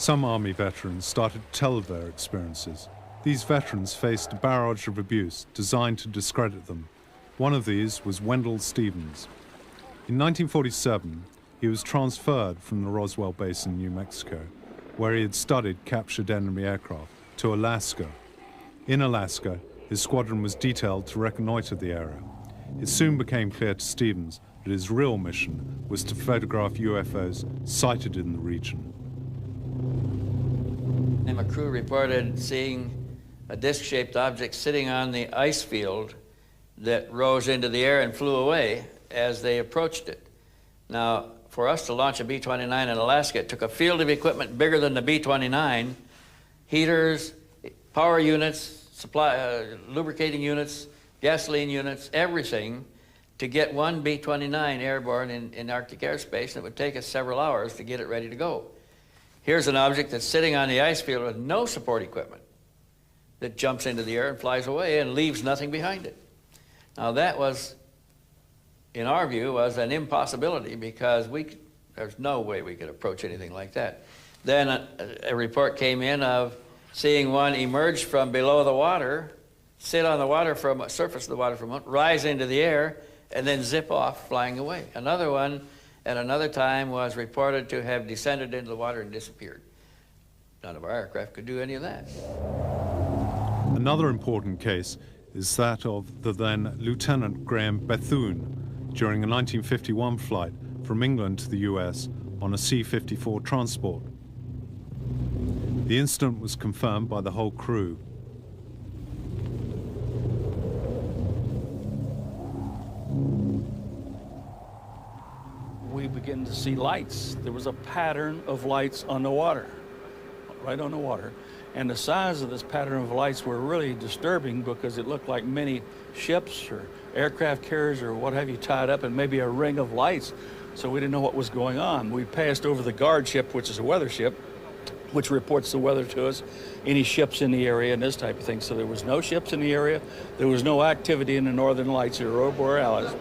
Some Army veterans started to tell of their experiences. These veterans faced a barrage of abuse designed to discredit them. One of these was Wendelle Stevens. In 1947, he was transferred from the Roswell base in New Mexico, where he had studied captured enemy aircraft, to Alaska. In Alaska, his squadron was detailed to reconnoiter the area. It soon became clear to Stevens that his real mission was to photograph UFOs sighted in the region. And a crew reported seeing a disc-shaped object sitting on the ice field that rose into the air and flew away as they approached it. Now, for us to launch a B-29 in Alaska, it took a field of equipment bigger than the B-29, heaters, power units, lubricating units, gasoline units, everything, to get one B-29 airborne in Arctic airspace, and it would take us several hours to get it ready to go. Here's an object that's sitting on the ice field with no support equipment that jumps into the air and flies away and leaves nothing behind it. Now that was, in our view, was an impossibility because there's no way we could approach anything like that. Then a report came in of seeing one emerge from below the water, sit on the water surface of the water for a moment, rise into the air, and then zip off, flying away. Another one at another time was reported to have descended into the water and disappeared. None of our aircraft could do any of that. Another important case is that of the then Lieutenant Graham Bethune during a 1951 flight from England to the US on a C-54 transport. The incident was confirmed by the whole crew. We began to see lights. There was a pattern of lights on the water, right on the water. And the size of this pattern of lights were really disturbing because it looked like many ships or aircraft carriers or what have you tied up in maybe a ring of lights. So we didn't know what was going on. We passed over the guard ship, which is a weather ship, which reports the weather to us, any ships in the area and this type of thing. So there was no ships in the area. There was no activity in the northern lights or aurora borealis.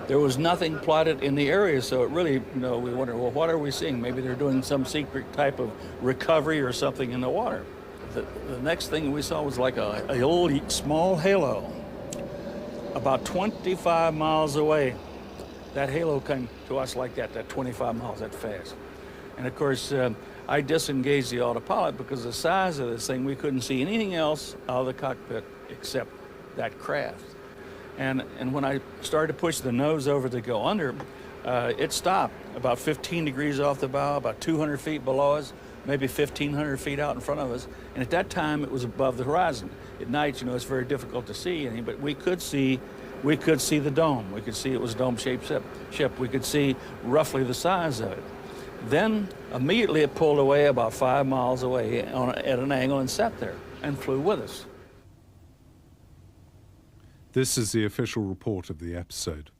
There was nothing plotted in the area, so it really, we wondered, well, what are we seeing? Maybe they're doing some secret type of recovery or something in the water. The next thing we saw was like a old small halo about 25 miles away. That halo came to us like that 25 miles, that fast. And of course, I disengaged the autopilot because the size of this thing, we couldn't see anything else out of the cockpit except that craft. And when I started to push the nose over to go under, it stopped about 15 degrees off the bow, about 200 feet below us, maybe 1,500 feet out in front of us. And at that time, it was above the horizon. At night, it's very difficult to see anything, but we could see the dome. We could see it was a dome-shaped ship. We could see roughly the size of it. Then immediately it pulled away about 5 miles away at an angle and sat there and flew with us. This is the official report of the episode.